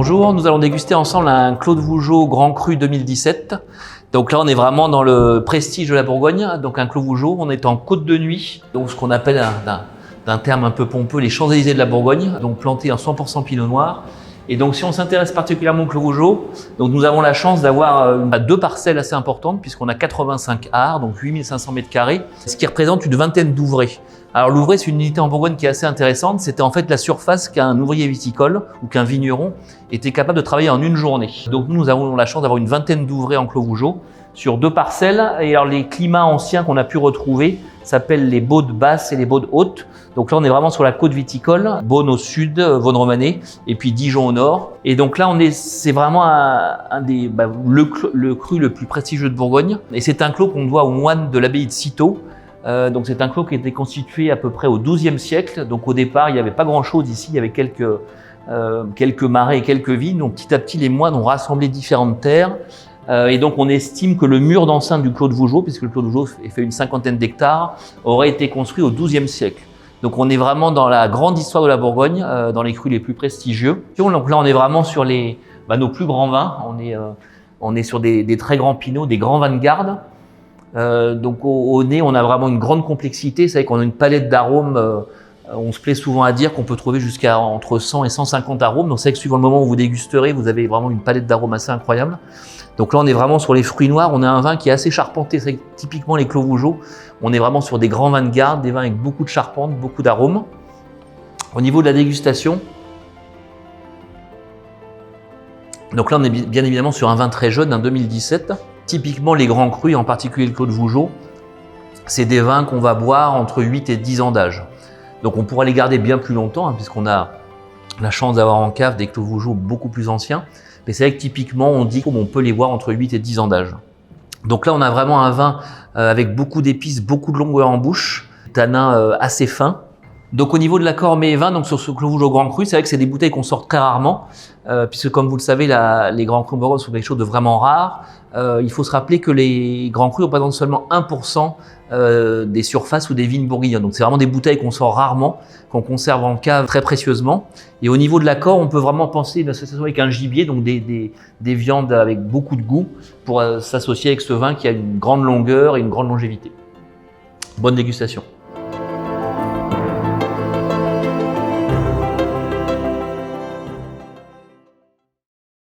Bonjour, nous allons déguster ensemble un Clos de Vougeot Grand Cru 2017. Donc là, on est vraiment dans le prestige de la Bourgogne. Donc un Clos Vougeot, on est en côte de nuit, donc ce qu'on appelle d'un terme un peu pompeux, les Champs-Élysées de la Bourgogne, donc planté en 100% Pinot Noir. Et donc si on s'intéresse particulièrement au Clos Vougeot, donc nous avons la chance d'avoir deux parcelles assez importantes puisqu'on a 85 arts, donc 8500 mètres carrés, ce qui représente une vingtaine d'ouvrés. Alors l'ouvret, c'est une unité en Bourgogne qui est assez intéressante. C'était en fait la surface qu'un ouvrier viticole ou qu'un vigneron était capable de travailler en une journée. Donc nous avons la chance d'avoir une vingtaine d'ouvrés en Clos Vougeot sur deux parcelles. Et alors les climats anciens qu'on a pu retrouver s'appellent les Baudes basses et les Baudes hautes. Donc là, on est vraiment sur la côte viticole, Beaune au sud, Vaune-Romanée, et puis Dijon au nord. Et donc là, c'est vraiment le cru le plus prestigieux de Bourgogne. Et c'est un clos qu'on doit aux moines de l'abbaye de Cîteaux. Donc c'est un clos qui a été constitué à peu près au XIIe siècle. Donc au départ, il n'y avait pas grand-chose ici, il y avait quelques marais et quelques vignes. Donc petit à petit, les moines ont rassemblé différentes terres. Et donc on estime que le mur d'enceinte du Clos de Vougeot, puisque le Clos de Vougeot fait une cinquantaine d'hectares, aurait été construit au XIIe siècle. Donc on est vraiment dans la grande histoire de la Bourgogne, dans les crus les plus prestigieux. Donc là, on est vraiment sur nos plus grands vins. On est sur des très grands pinots, des grands vins de garde. Donc au nez, on a vraiment une grande complexité. C'est vrai qu'on a une palette d'arômes. On se plaît souvent à dire qu'on peut trouver jusqu'à entre 100 et 150 arômes. Donc c'est vrai que suivant le moment où vous dégusterez, vous avez vraiment une palette d'arômes assez incroyable. Donc là, on est vraiment sur les fruits noirs. On a un vin qui est assez charpenté. C'est vrai que typiquement les Clos Vougeot, on est vraiment sur des grands vins de garde, des vins avec beaucoup de charpente, beaucoup d'arômes. Au niveau de la dégustation, donc là, on est bien évidemment sur un vin très jeune, un 2017. Typiquement, les grands crus, en particulier le Clos de Vougeot, c'est des vins qu'on va boire entre 8 et 10 ans d'âge. Donc on pourra les garder bien plus longtemps, puisqu'on a la chance d'avoir en cave des Clos Vougeot beaucoup plus anciens. Mais c'est vrai que typiquement, on dit qu'on peut les boire entre 8 et 10 ans d'âge. Donc là, on a vraiment un vin avec beaucoup d'épices, beaucoup de longueur en bouche, tanin assez fin. Donc au niveau de l'accord mets et vin, donc sur ce Clos Vougeot Grand Cru, c'est vrai que c'est des bouteilles qu'on sort très rarement, puisque comme vous le savez, les Grands Crus en Bourgogne sont quelque chose de vraiment rare. Il faut se rappeler que les Grands Crus représentent seulement 1% des surfaces ou des vignes bourguignonnes. Donc c'est vraiment des bouteilles qu'on sort rarement, qu'on conserve en cave très précieusement. Et au niveau de l'accord, on peut vraiment penser une association avec un gibier, donc des viandes avec beaucoup de goût, pour s'associer avec ce vin qui a une grande longueur et une grande longévité. Bonne dégustation.